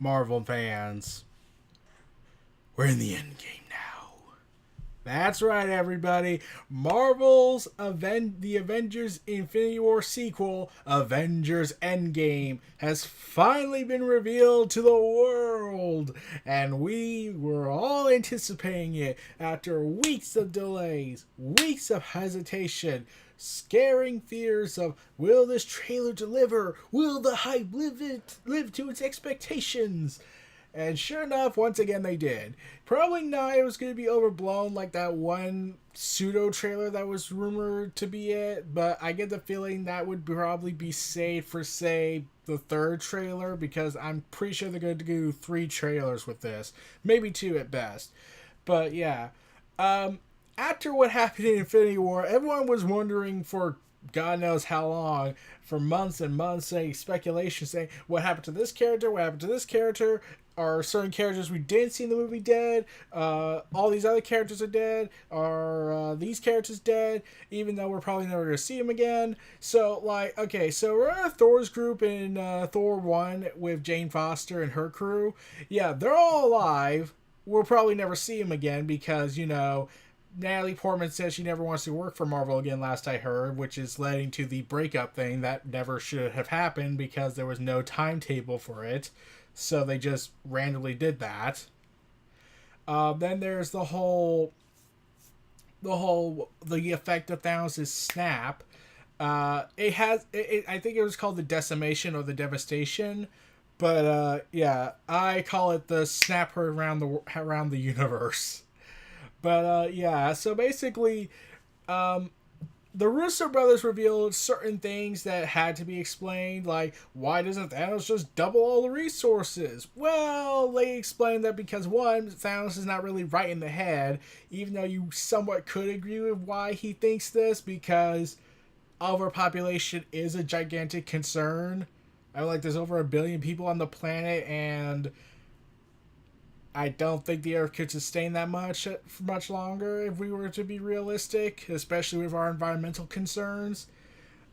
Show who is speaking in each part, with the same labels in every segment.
Speaker 1: Marvel fans, we're in the Endgame now. That's right, everybody. Marvel's The Avengers Infinity War sequel, Avengers Endgame, has finally been revealed to the world. And we were all anticipating it after weeks of delays, weeks of hesitation, scaring fears of will this trailer deliver? Will the hype live to its expectations? And sure enough, once again they did. Probably not it was going to be overblown like that one pseudo trailer that was rumored to be it, but I get the feeling that would probably be saved for, say, the third trailer, because I'm pretty sure they're going to do 3 trailers with this. Maybe 2 at best. But yeah. After what happened in Infinity War, everyone was wondering for God knows how long, for months and months, saying speculation, saying what happened to this character, what happened to this character, are certain characters we didn't see in the movie dead, all these other characters are dead, are these characters dead, even though we're probably never going to see them again. So, like, okay, so we're in Thor's group in Thor 1 with Jane Foster and her crew. Yeah, they're all alive. We'll probably never see them again because, Natalie Portman says she never wants to work for Marvel again, last I heard, which is leading to the breakup thing that never should have happened because there was no timetable for it. So they just randomly did that. Then there's the effect of Thanos' snap. I think it was called the decimation or the devastation, but yeah, I call it the snap around the universe. But yeah, so basically, the Russo brothers revealed certain things that had to be explained, like why doesn't Thanos just double all the resources? Well, they explained that because one, Thanos is not really right in the head, even though you somewhat could agree with why he thinks this, because overpopulation is a gigantic concern. There's over 1 billion people on the planet, and I don't think the Earth could sustain that much for much longer if we were to be realistic, especially with our environmental concerns.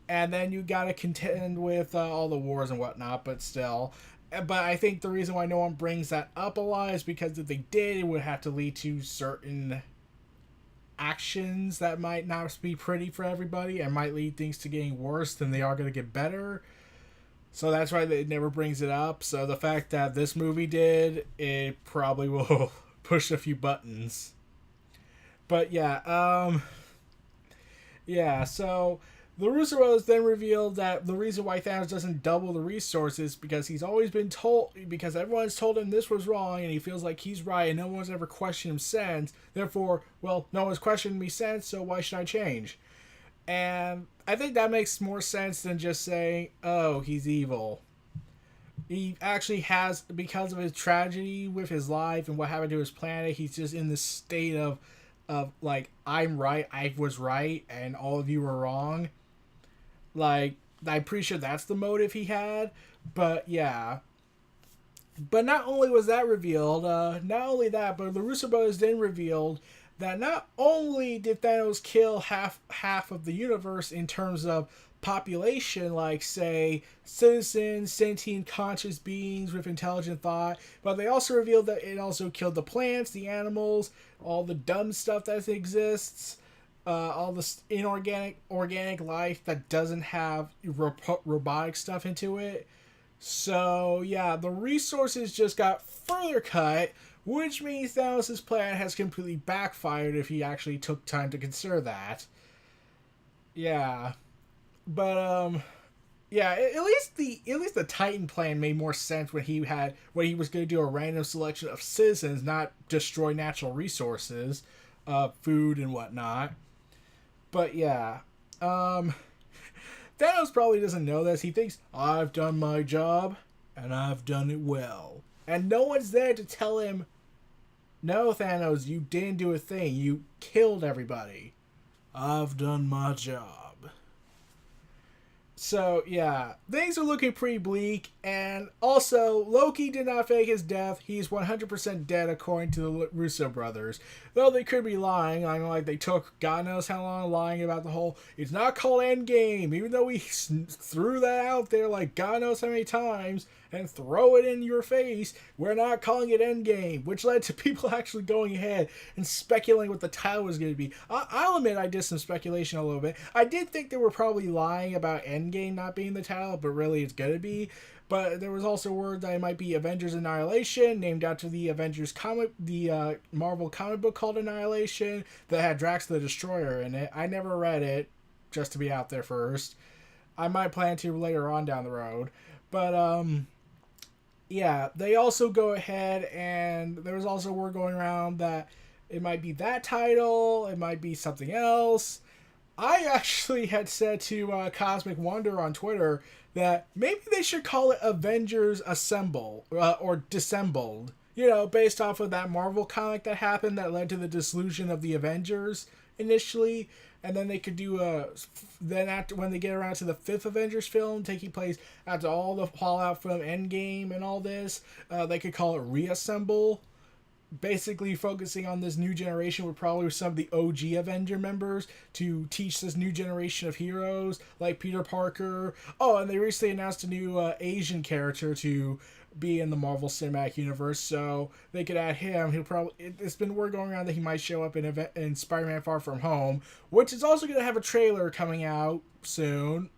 Speaker 1: And then you gotta contend with all the wars and whatnot, but still. But I think the reason why no one brings that up a lot is because if they did, it would have to lead to certain actions that might not be pretty for everybody and might lead things to getting worse than they are going to get better. So that's why it never brings it up. So the fact that this movie did, it probably will push a few buttons. But yeah, so the Russo brothers then revealed that the reason why Thanos doesn't double the resources because he's always been told, because everyone's told him this was wrong and he feels like he's right and no one's ever questioned him since. Therefore, well, no one's questioned me since, so why should I change? And I think that makes more sense than just saying, oh, he's evil. He actually has, because of his tragedy with his life and what happened to his planet, he's just in this state of like, I'm right, I was right, and all of you were wrong. Like, I'm pretty sure that's the motive he had. But yeah. But not only was that revealed, not only that, but the Russo brothers then revealed that not only did Thanos kill half of the universe in terms of population, like, say, citizens, sentient conscious beings with intelligent thought, but they also revealed that it also killed the plants, the animals, all the dumb stuff that exists, all the organic life that doesn't have robotic stuff into it. So yeah, the resources just got further cut, which means Thanos' plan has completely backfired if he actually took time to consider that. Yeah. But yeah, at least the Titan plan made more sense when he was going to do a random selection of citizens, not destroy natural resources, food and whatnot. But yeah, Thanos probably doesn't know this. He thinks, I've done my job and I've done it well. And no one's there to tell him, no, Thanos, you didn't do a thing. You killed everybody. I've done my job. So, yeah, things are looking pretty bleak. And also, Loki did not fake his death. He's 100% dead, according to the Russo brothers. Though they could be lying. I mean, like, they took God knows how long lying about the whole, it's not called Endgame. Even though we threw that out there, like, God knows how many times. and throw it in your face. We're not calling it Endgame, which led to people actually going ahead and speculating what the title was going to be. I'll admit I did some speculation a little bit. I did think they were probably lying about Endgame not being the title, but really it's going to be. But there was also word that it might be Avengers Annihilation, named after the Avengers comic, the Marvel comic book called Annihilation, that had Drax the Destroyer in it. I never read it, just to be out there first. I might plan to later on down the road. But, yeah, they also go ahead, and there was also word going around that it might be that title, it might be something else. I actually had said to Cosmic Wonder on Twitter that maybe they should call it Avengers Assemble or Dissembled. You know, based off of that Marvel comic that happened that led to the dissolution of the Avengers initially, and then they could do then after when they get around to the fifth Avengers film taking place after all the fallout from Endgame and all this, they could call it Reassemble. Basically focusing on this new generation with probably some of the OG Avenger members to teach this new generation of heroes like Peter Parker. Oh, and they recently announced a new Asian character to be in the Marvel Cinematic Universe, so they could add him. He'll probably it's been word going around that he might show up in Spider-Man Far From Home, which is also going to have a trailer coming out soon.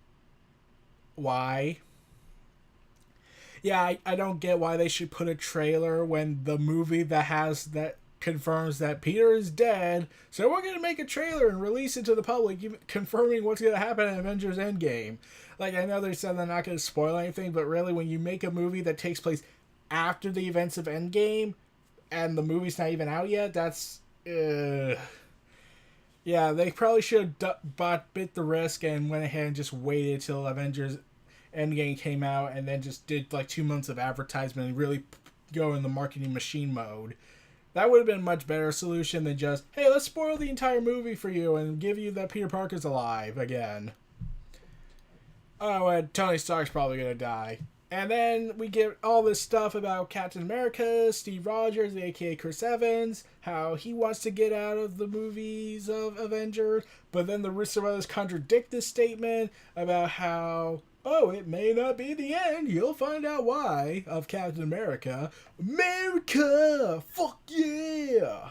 Speaker 1: Why? Yeah, I don't get why they should put a trailer when the movie that confirms that Peter is dead. So we're going to make a trailer and release it to the public, confirming what's going to happen in Avengers Endgame. Like, I know they said they're not going to spoil anything, but really, when you make a movie that takes place after the events of Endgame, and the movie's not even out yet, that's... Yeah, they probably should have bit the risk and went ahead and just waited till Avengers Endgame came out and then just did like 2 months of advertisement and really go in the marketing machine mode. That would have been a much better solution than just, hey, let's spoil the entire movie for you and give you that Peter Parker's alive again. Oh, and Tony Stark's probably going to die. And then we get all this stuff about Captain America, Steve Rogers, aka Chris Evans, how he wants to get out of the movies of Avengers, but then the Russo brothers contradict this statement about how, oh, it may not be the end, you'll find out why, of Captain America. America! Fuck yeah!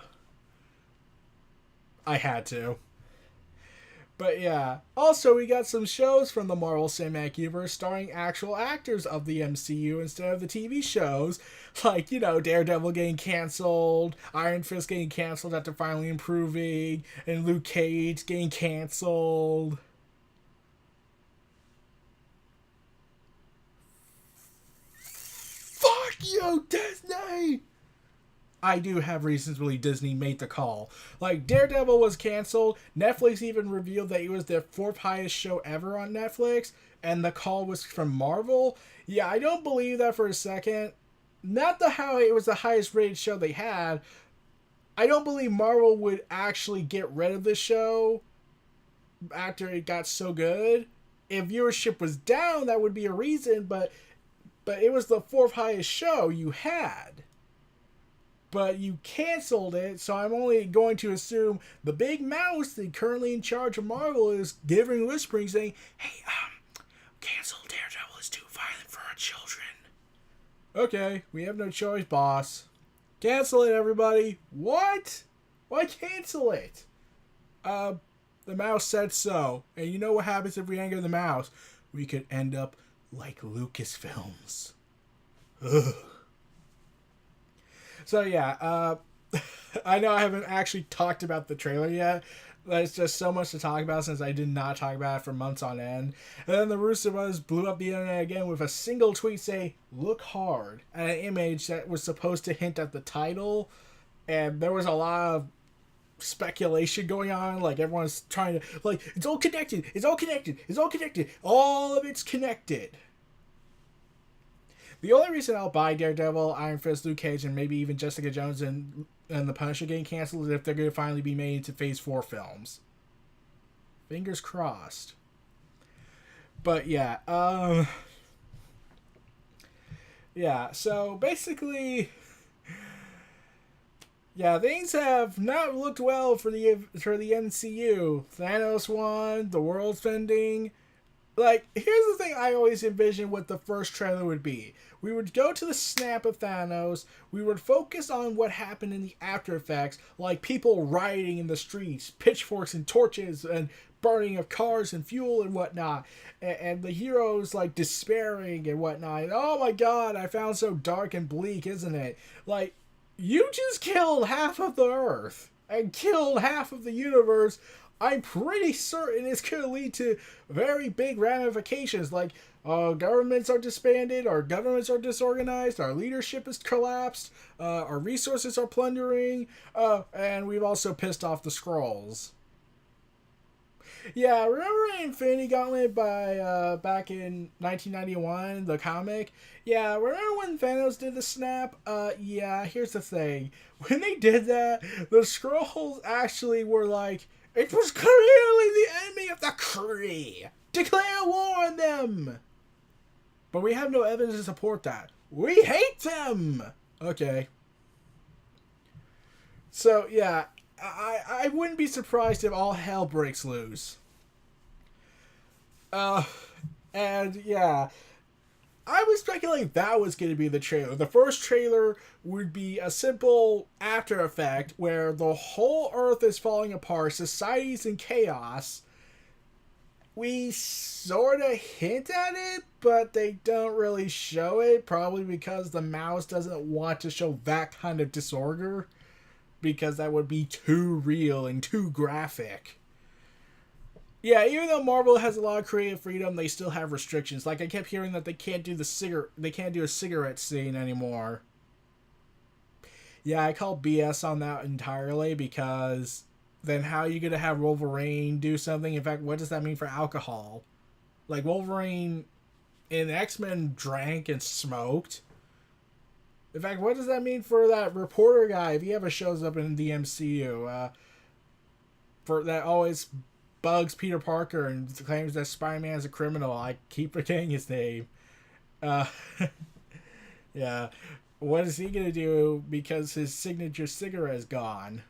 Speaker 1: I had to. But yeah, also we got some shows from the Marvel Cinematic Universe starring actual actors of the MCU instead of the TV shows. Like, you know, Daredevil getting cancelled, Iron Fist getting cancelled after finally improving, and Luke Cage getting cancelled. Fuck you, Disney! I do have reasons to believe Disney made the call. Like, Daredevil was canceled. Netflix even revealed that it was their fourth highest show ever on Netflix, and the call was from Marvel. Yeah, I don't believe that for a second. Not how it was the highest rated show they had. I don't believe Marvel would actually get rid of the show after it got so good. If viewership was down, that would be a reason, but it was the fourth highest show you had. But you canceled it, so I'm only going to assume the big mouse that currently in charge of Marvel is giving whispering saying, hey, cancel Daredevil, is too violent for our children. Okay, we have no choice, boss. Cancel it, everybody. What? Why cancel it? The mouse said so. And you know what happens if we anger the mouse? We could end up like Lucasfilms. Ugh. So yeah, I know I haven't actually talked about the trailer yet. There's just so much to talk about since I did not talk about it for months on end. And then the Russo brothers blew up the internet again with a single tweet saying, look hard, and an image that was supposed to hint at the title. And there was a lot of speculation going on, like everyone's trying to, like, it's all connected, it's all connected, it's all connected, all of it's connected. The only reason I'll buy Daredevil, Iron Fist, Luke Cage, and maybe even Jessica Jones and The Punisher getting canceled is if they're going to finally be made into Phase 4 films. Fingers crossed. But yeah, yeah, so basically, yeah, things have not looked well for the MCU. Thanos won, the world's ending. Like, here's the thing I always envisioned what the first trailer would be. We would go to the snap of Thanos, we would focus on what happened in the after effects, like people rioting in the streets, pitchforks and torches, and burning of cars and fuel and whatnot, and the heroes, like, despairing and whatnot. And, oh my god, I found so dark and bleak, isn't it? Like, you just killed half of the Earth, and killed half of the universe. I'm pretty certain it's going to lead to very big ramifications, like governments are disbanded, our governments are disorganized, our leadership is collapsed, our resources are plundering, and we've also pissed off the Skrulls. Yeah, remember Infinity Gauntlet by back in 1991, the comic? Yeah, remember when Thanos did the snap? Yeah, here's the thing. When they did that, the Skrulls actually were like, it was clearly the enemy of the Kree. Declare war on them. But we have no evidence to support that. We hate them. Okay. So yeah, I wouldn't be surprised if all hell breaks loose. Uh, and yeah, I was speculating that was going to be the trailer. The first trailer would be a simple after effect where the whole Earth is falling apart, society's in chaos. We sort of hint at it, but they don't really show it, probably because the mouse doesn't want to show that kind of disorder, because that would be too real and too graphic. Yeah, even though Marvel has a lot of creative freedom, they still have restrictions. Like, I kept hearing that they can't do they can't do a cigarette scene anymore. Yeah, I call BS on that entirely, because then how are you gonna have Wolverine do something? In fact, what does that mean for alcohol? Like, Wolverine in X-Men drank and smoked. In fact, what does that mean for that reporter guy if he ever shows up in the MCU? For that always bugs Peter Parker and claims that Spider-Man is a criminal. I keep forgetting his name. Uh, yeah. What is he going to do because his signature cigarette is gone?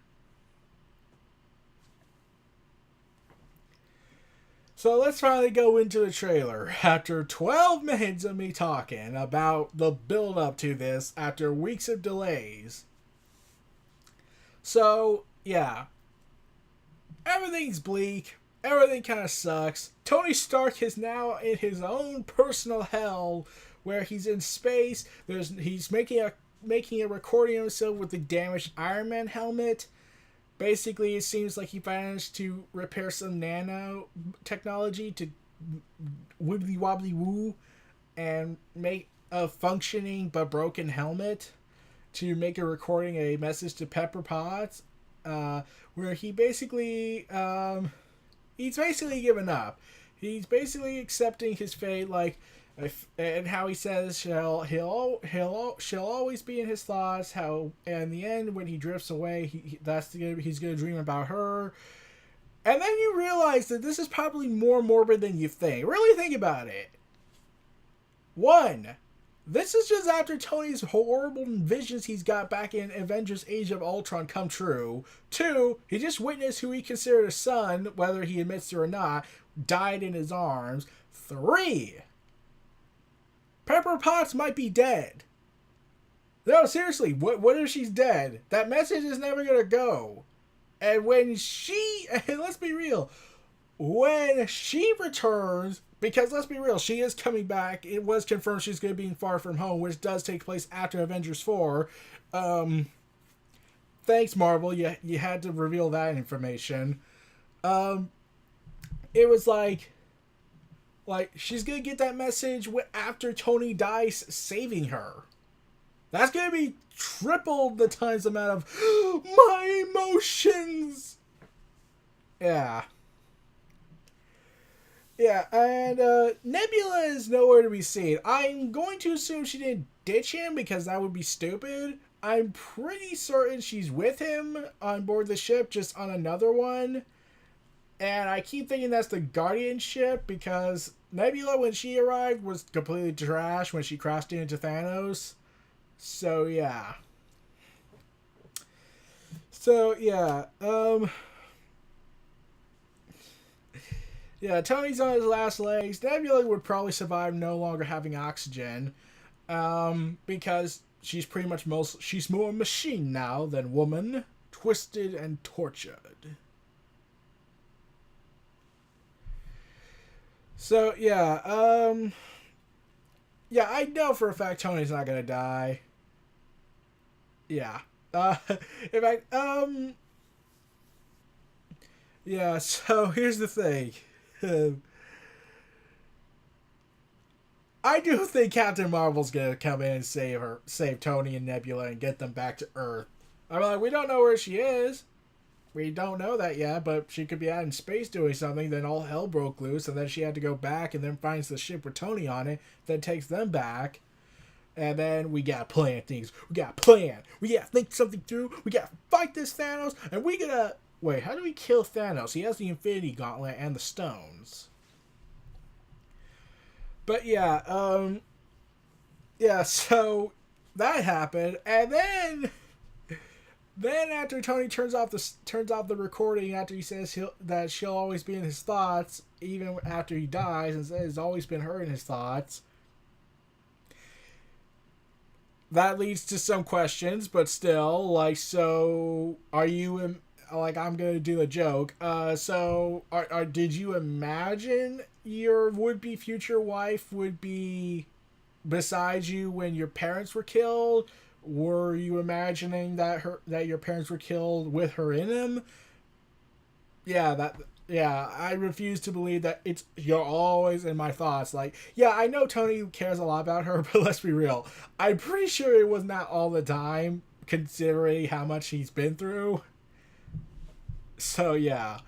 Speaker 1: So let's finally go into the trailer. After 12 minutes of me talking about the build up to this after weeks of delays. So, yeah. Everything's bleak. Everything kind of sucks. Tony Stark is now in his own personal hell where he's in space. He's making a recording of himself with the damaged Iron Man helmet. Basically, it seems like he managed to repair some nano technology to wibbly wobbly woo and make a functioning but broken helmet to make a recording, a message to Pepper Potts, where he basically he's basically given up. He's basically accepting his fate, like, and how he says she'll always be in his thoughts. How in the end, when he drifts away, he's gonna dream about her. And then you realize that this is probably more morbid than you think. Really think about it. One, this is just after Tony's horrible visions he's got back in Avengers Age of Ultron come true. Two, he just witnessed who he considered a son, whether he admits it or not, died in his arms. Three, Pepper Potts might be dead. No, seriously, what if she's dead? That message is never going to go. And when and let's be real, when she returns, because let's be real, she is coming back. It was confirmed she's going to be in Far From Home, which does take place after Avengers 4. Thanks, Marvel. You had to reveal that information. It was like she's going to get that message after Tony dies saving her. That's going to be triple the times amount of my emotions. Yeah. Yeah, and Nebula is nowhere to be seen. I'm going to assume she didn't ditch him because that would be stupid. I'm pretty certain she's with him on board the ship, just on another one. And I keep thinking that's the Guardian ship because Nebula, when she arrived, was completely trash when she crashed into Thanos. So, yeah. Yeah, Tony's on his last legs. Nebula would probably survive no longer having oxygen, because she's pretty much she's more machine now than woman, twisted and tortured. So yeah, I know for a fact Tony's not gonna die. Yeah. Uh, in fact, yeah. So here's the thing. I do think Captain Marvel's gonna come in and save Tony and Nebula, and get them back to Earth. I'm like, we don't know where she is. We don't know that yet, but she could be out in space doing something. Then all hell broke loose, and then she had to go back, and then finds the ship with Tony on it. Then takes them back, and then we gotta plan things. We gotta plan. We gotta think something through. We gotta fight this Thanos, and we gotta wait. How do we kill Thanos? He has the Infinity Gauntlet and the stones. But yeah. So that happened, and then after Tony turns off the recording, after he says that she'll always be in his thoughts even after he dies, and says it's always been her in his thoughts. That leads to some questions, but still, like, so are you like, I'm gonna do a joke. So did you imagine your would-be future wife would be beside you when your parents were killed? Were you imagining that your parents were killed with her in them? Yeah, I refuse to believe that you're always in my thoughts. Like, yeah, I know Tony cares a lot about her, but let's be real. I'm pretty sure it was not all the time, considering how much he's been through. So yeah.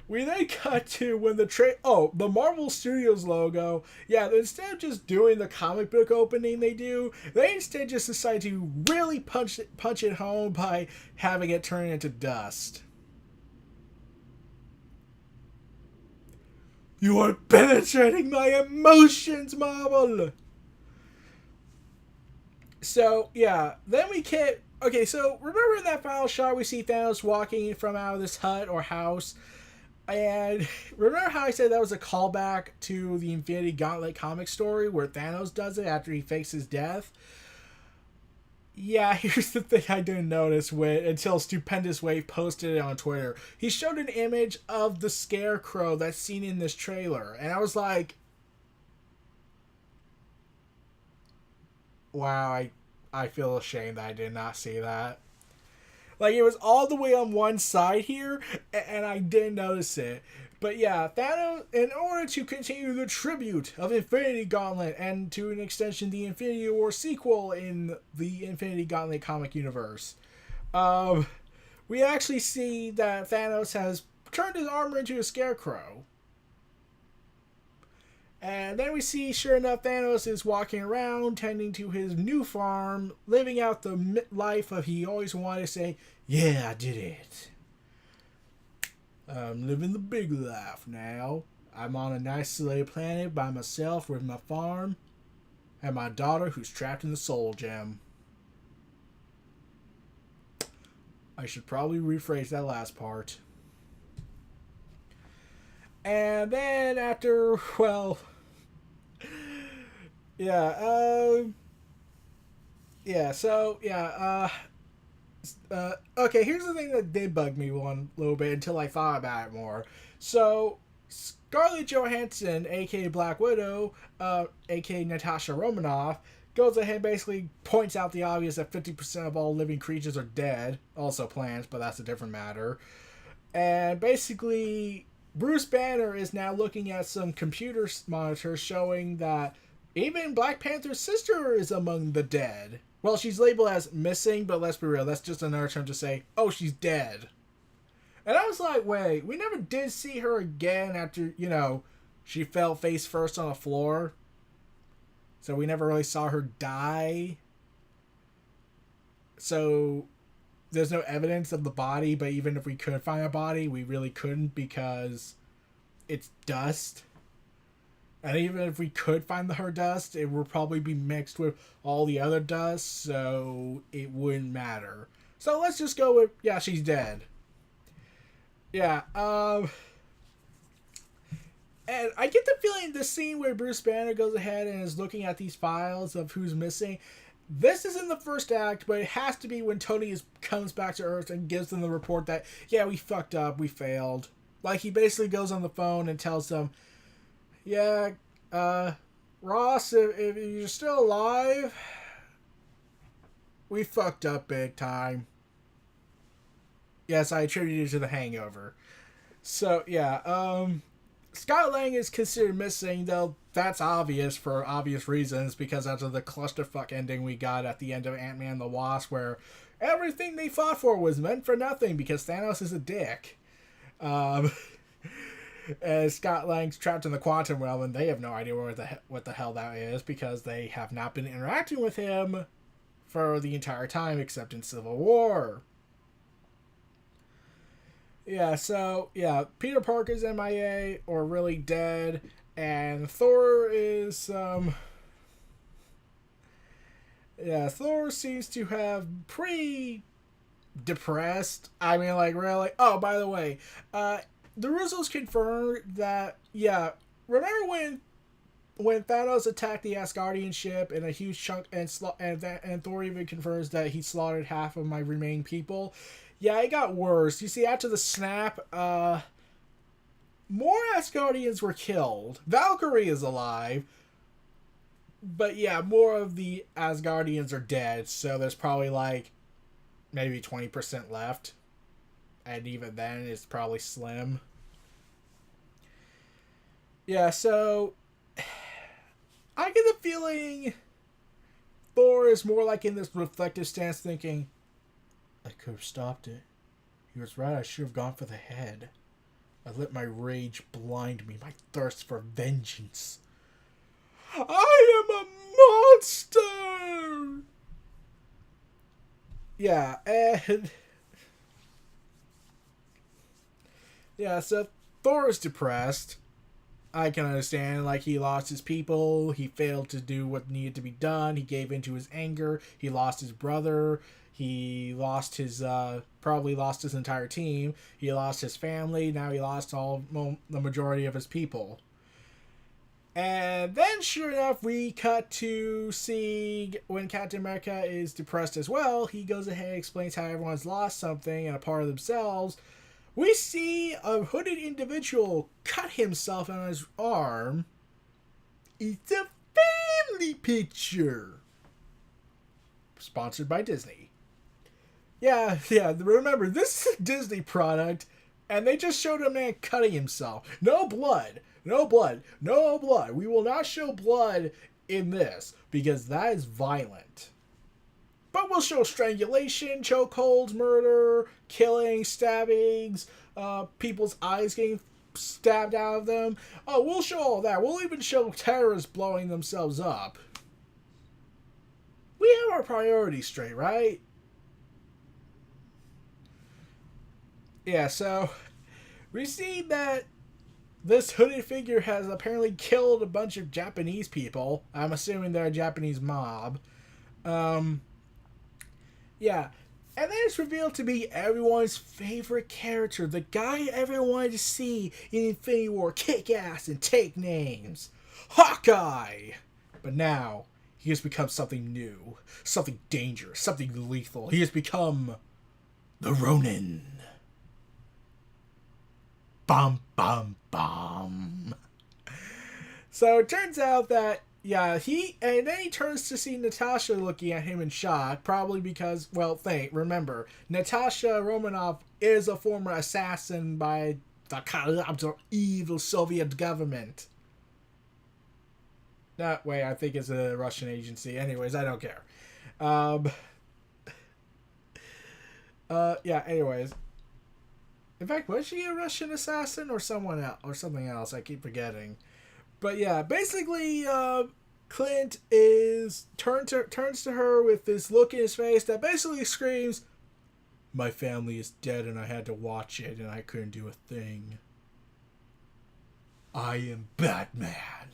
Speaker 1: We then cut to when the Marvel Studios logo. Yeah, instead of just doing the comic book opening they instead just decide to really punch it home by having it turn into dust. You are penetrating my emotions, Marvel. So yeah, then we get okay. So remember in that final shot we see Thanos walking from out of this hut or house. And remember how I said that was a callback to the Infinity Gauntlet comic story where Thanos does it after he fakes his death? Yeah, here's the thing I didn't notice until Stupendous Wave posted it on Twitter. He showed an image of the Scarecrow that's seen in this trailer, and I was like, wow, I feel ashamed that I did not see that. Like, it was all the way on one side here, and I didn't notice it. But yeah, Thanos, in order to continue the tribute of Infinity Gauntlet, and to an extension the Infinity War sequel in the Infinity Gauntlet comic universe, we actually see that Thanos has turned his armor into a scarecrow. And then we see, sure enough, Thanos is walking around, tending to his new farm, living out the life of he always wanted to say, yeah, I did it. I'm living the big life now. I'm on an isolated planet by myself with my farm and my daughter who's trapped in the soul gem. I should probably rephrase that last part. And then after, well... okay, here's the thing that did bug me one little bit until I thought about it more. So, Scarlett Johansson, aka Black Widow, aka Natasha Romanoff, goes ahead and basically points out the obvious that 50% of all living creatures are dead. Also plants, but that's a different matter. And basically, Bruce Banner is now looking at some computer monitors showing that even Black Panther's sister is among the dead. Well, she's labeled as missing, but let's be real, that's just another term to say, oh, she's dead. And I was like, wait, we never did see her again after, she fell face first on the floor. So we never really saw her die. So there's no evidence of the body, but even if we could find a body, we really couldn't because it's dust. And even if we could find her dust, it would probably be mixed with all the other dust, so it wouldn't matter. So let's just go with, yeah, she's dead. Yeah, And I get the feeling the scene where Bruce Banner goes ahead and is looking at these files of who's missing, this is in the first act, but it has to be when comes back to Earth and gives them the report that, yeah, we fucked up, we failed. Like, he basically goes on the phone and tells them, yeah, Ross, if you're still alive, we fucked up big time. Yes, I attribute it to the hangover. So, yeah, Scott Lang is considered missing, though that's obvious for obvious reasons, because after the clusterfuck ending we got at the end of Ant-Man and the Wasp, where everything they fought for was meant for nothing because Thanos is a dick. And Scott Lang's trapped in the quantum realm, and they have no idea what the hell that is, because they have not been interacting with him for the entire time except in Civil War. Yeah, so, yeah, Peter Parker's MIA, or really dead, and Thor is, yeah, Thor seems to have pretty depressed. I mean, like, really? Oh, by the way, the Russos confirmed that, yeah, remember when Thanos attacked the Asgardian ship in a huge chunk, and Thor even confirms that he slaughtered half of my remaining people? Yeah, it got worse. You see, after the snap, more Asgardians were killed. Valkyrie is alive. But yeah, more of the Asgardians are dead, so there's probably like maybe 20% left. And even then, it's probably slim. Yeah, so I get the feeling Thor is more like in this reflective stance thinking, I could have stopped it. He was right, I should have gone for the head. I let my rage blind me, my thirst for vengeance. I am a monster! Yeah, and... yeah, so Thor is depressed. I can understand, like, he lost his people, he failed to do what needed to be done, he gave into his anger, he lost his brother, he lost his, probably lost his entire team, he lost his family, now he lost the majority of his people. And then, sure enough, we cut to see when Captain America is depressed as well, he goes ahead and explains how everyone's lost something and a part of themselves. We see a hooded individual cut himself on his arm. It's a family picture. Sponsored by Disney. Yeah, remember, this is a Disney product, and they just showed a man cutting himself. No blood. No blood. No blood. We will not show blood in this, because that is violent. But we'll show strangulation, chokeholds, murder, killing, stabbings, people's eyes getting stabbed out of them. Oh, we'll show all that. We'll even show terrorists blowing themselves up. We have our priorities straight, right? Yeah, so we see that this hooded figure has apparently killed a bunch of Japanese people. I'm assuming they're a Japanese mob. Yeah. And then it's revealed to be everyone's favorite character. The guy everyone wanted to see in Infinity War kick ass and take names. Hawkeye! But now, he has become something new. Something dangerous. Something lethal. He has become the Ronin. Bum, bum, bum. So it turns out that, yeah, and then he turns to see Natasha looking at him in shock, probably because, well, remember, Natasha Romanoff is a former assassin by the corrupt or evil Soviet government. That way, I think it's a Russian agency. Anyways, I don't care. Yeah, anyways. In fact, was she a Russian assassin or someone else or something else? I keep forgetting. But yeah, basically, Clint turns to her with this look in his face that basically screams, "My family is dead and I had to watch it and I couldn't do a thing. I am Batman.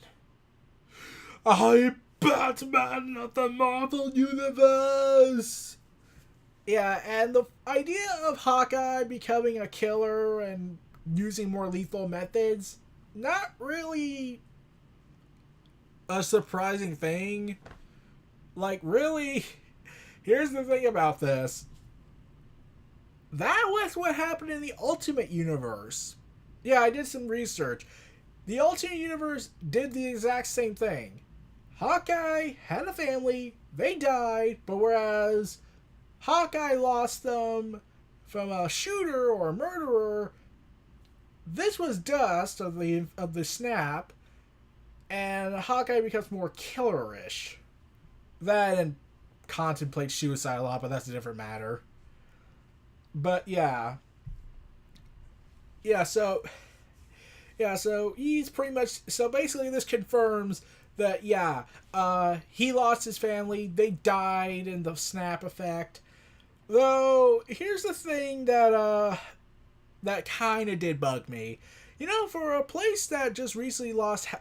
Speaker 1: I am Batman of the Marvel Universe." Yeah, and the idea of Hawkeye becoming a killer and using more lethal methods, not really a surprising thing. Like, really, here's the thing about this. That was what happened in the Ultimate Universe. Yeah, I did some research. The Ultimate Universe did the exact same thing. Hawkeye had a family, they died, but whereas Hawkeye lost them from a shooter or a murderer, this was dust of the snap, and Hawkeye becomes more killerish. That and contemplates suicide a lot, but that's a different matter. But yeah. So he's pretty much so basically this confirms that he lost his family. They died in the snap effect. Though here's the thing that kind of did bug me. You know, for a place that just recently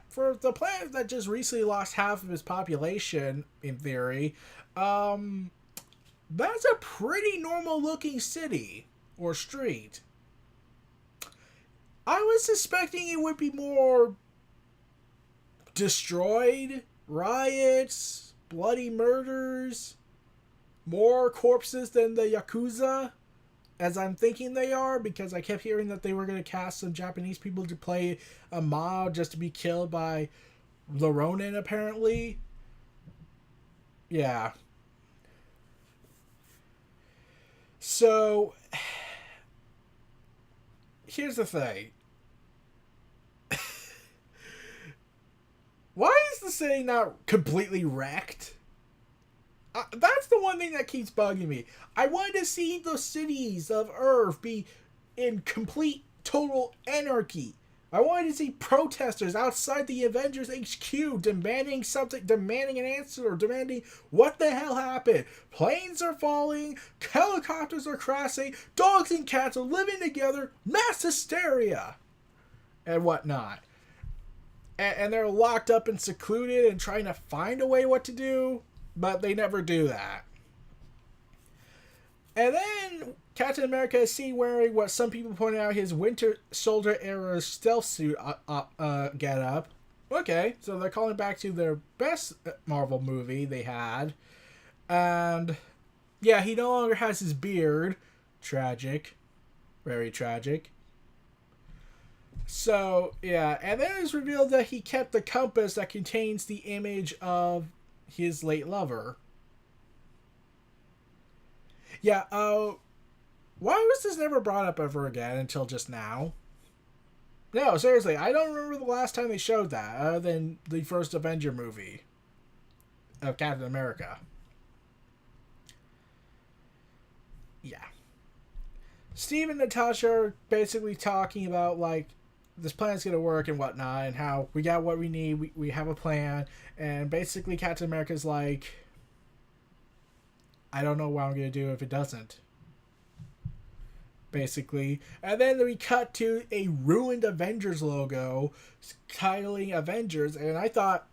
Speaker 1: for the planet that just recently lost half of its population, in theory, that's a pretty normal looking city or street. I was suspecting it would be more destroyed, riots, bloody murders, more corpses than the Yakuza, as I'm thinking they are, because I kept hearing that they were going to cast some Japanese people to play a mob just to be killed by the Ronin, apparently. Yeah. So, here's the thing. Why is the city not completely wrecked? That's the one thing that keeps bugging me. I wanted to see the cities of Earth be in complete, total anarchy. I wanted to see protesters outside the Avengers HQ demanding something, demanding an answer, or demanding what the hell happened. Planes are falling, helicopters are crashing, dogs and cats are living together, mass hysteria, and whatnot. And they're locked up and secluded and trying to find a way what to do, but they never do that. And then Captain America is seen wearing what some people pointed out his Winter Soldier era stealth suit get up. Okay, so they're calling back to their best Marvel movie they had. And yeah, he no longer has his beard. Tragic. Very tragic. So, yeah, and then it's revealed that he kept the compass that contains the image of his late lover. Yeah, why was this never brought up ever again until just now? No, seriously, I don't remember the last time they showed that, other than the first Avenger movie of Captain America. Yeah. Steve and Natasha are basically talking about, like, this plan's gonna work and whatnot, and how we got what we need, we have a plan, and basically Captain America's like, I don't know what I'm gonna do if it doesn't. Basically. And then we cut to a ruined Avengers logo titling Avengers, and I thought,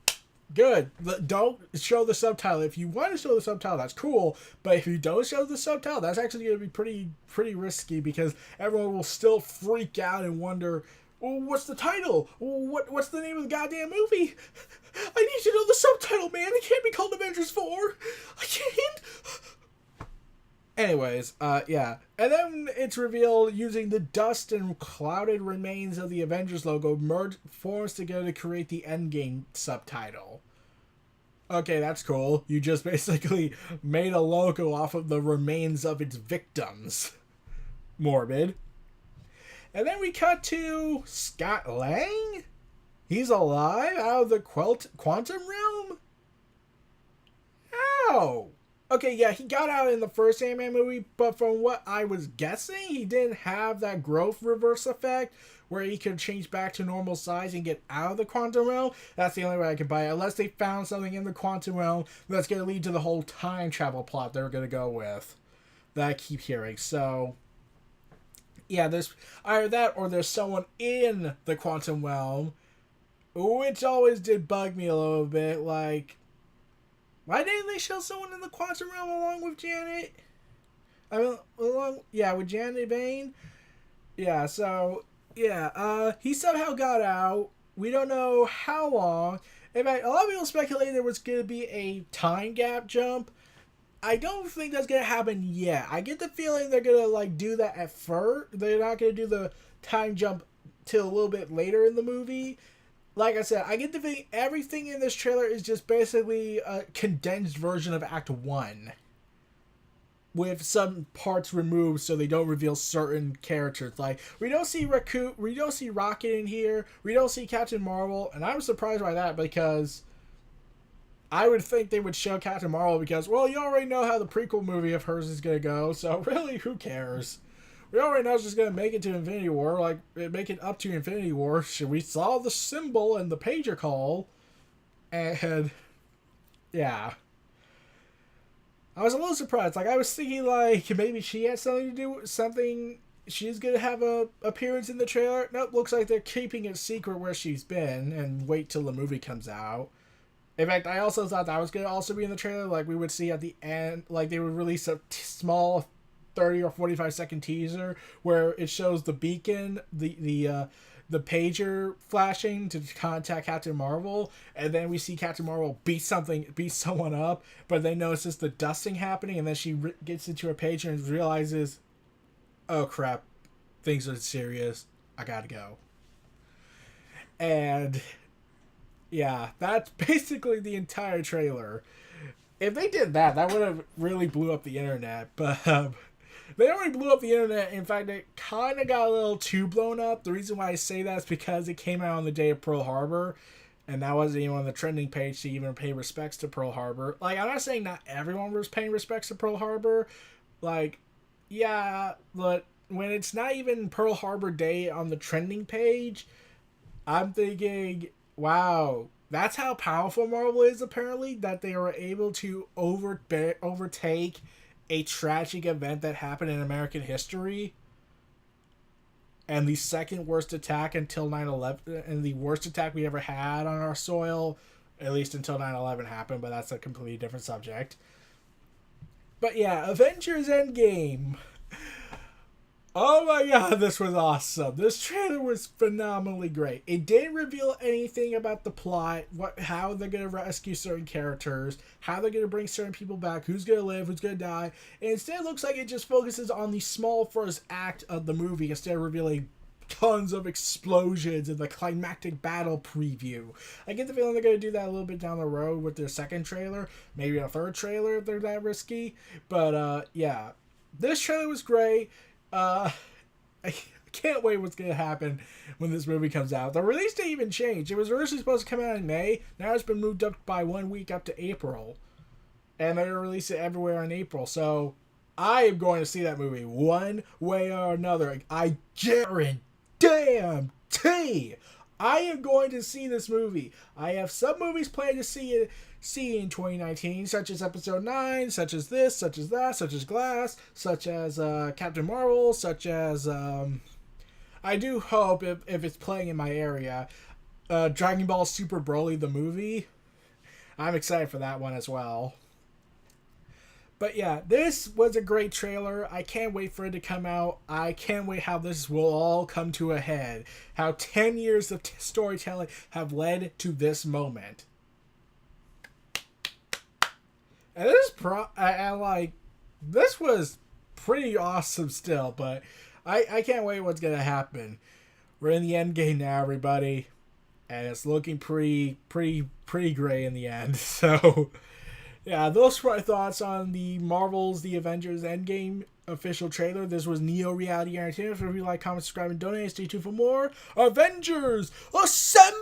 Speaker 1: good, don't show the subtitle. If you want to show the subtitle, that's cool, but if you don't show the subtitle, that's actually going to be pretty risky, because everyone will still freak out and wonder, well, what's the title? What's the name of the goddamn movie? I need to know the subtitle, man. It can't be called Avengers 4. I can't. Anyways, yeah. And then it's revealed using the dust and clouded remains of the Avengers logo forms together to create the Endgame subtitle. Okay, that's cool. You just basically made a logo off of the remains of its victims. Morbid. And then we cut to Scott Lang? He's alive out of the quantum realm? How? Okay, yeah, he got out in the first Ant-Man movie, but from what I was guessing, he didn't have that growth reverse effect where he could change back to normal size and get out of the quantum realm. That's the only way I could buy it, unless they found something in the quantum realm that's going to lead to the whole time travel plot they're going to go with. That I keep hearing. So, yeah, there's either that or there's someone in the quantum realm, which always did bug me a little bit, like, why didn't they show someone in the quantum realm along with Janet? I mean, with Janet Vane? Yeah, so, Yeah, he somehow got out. We don't know how long. In fact, a lot of people speculated there was going to be a time gap jump. I don't think that's going to happen yet. I get the feeling they're going to like do that at first. They're not going to do the time jump till a little bit later in the movie. Like I said, I get the feeling everything in this trailer is just basically a condensed version of Act 1. With some parts removed so they don't reveal certain characters. Like, we don't see Rocket in here, we don't see Captain Marvel, and I was surprised by that because I would think they would show Captain Marvel because, well, you already know how the prequel movie of hers is going to go, so really, who cares? We already know she's going to make it to Infinity War, like, make it up to Infinity War. We saw the symbol and the pager call, and, yeah. I was a little surprised. Like, I was thinking, like, maybe she had something to do with something. She's going to have a appearance in the trailer. Nope, looks like they're keeping it secret where she's been and wait till the movie comes out. In fact, I also thought that was going to also be in the trailer. Like, we would see at the end, like, they would release a small 30 or 45-second teaser where it shows the beacon, the pager flashing to contact Captain Marvel, and then we see Captain Marvel beat someone up, but they notice the dusting happening, and then she gets into her pager and realizes, oh crap, things are serious, I gotta go. And yeah, that's basically the entire trailer. If they did that, that would have really blew up the internet, but they already blew up the internet. In fact, it kind of got a little too blown up. The reason why I say that is because it came out on the day of Pearl Harbor, and that wasn't even on the trending page to even pay respects to Pearl Harbor. Like, I'm not saying not everyone was paying respects to Pearl Harbor. Like, yeah, but when it's not even Pearl Harbor Day on the trending page, I'm thinking, wow, that's how powerful Marvel is, apparently, that they were able to overtake a tragic event that happened in American history and the second worst attack until 9/11, and the worst attack we ever had on our soil, at least until 9/11 happened, but that's a completely different subject. But yeah, Avengers Endgame. Oh my god, this was awesome. This trailer was phenomenally great. It didn't reveal anything about the plot, how they're going to rescue certain characters, how they're going to bring certain people back, who's going to live, who's going to die. And instead, it looks like it just focuses on the small first act of the movie instead of revealing tons of explosions and the climactic battle preview. I get the feeling they're going to do that a little bit down the road with their second trailer, maybe a third trailer if they're that risky. But yeah, this trailer was great. I can't wait what's going to happen when this movie comes out. The release date even changed. It was originally supposed to come out in May. Now it's been moved up by 1 week up to April. And they're going to release it everywhere in April. So I am going to see that movie one way or another. I guarantee I am going to see this movie. I have some movies planned to see in 2019, such as Episode 9, such as this, such as that, such as Glass, such as Captain Marvel, such as, I do hope, if it's playing in my area, Dragon Ball Super Broly the movie. I'm excited for that one as well. But yeah, this was a great trailer. I can't wait for it to come out. I can't wait how this will all come to a head. How 10 years of storytelling have led to this moment. And this was pretty awesome still, but I can't wait what's going to happen. We're in the Endgame now, everybody. And it's looking pretty gray in the end. So yeah, those were my thoughts on the The Avengers Endgame official trailer. This was Neo Reality Entertainment. If you like, comment, subscribe, and donate, stay tuned for more Avengers Assemble!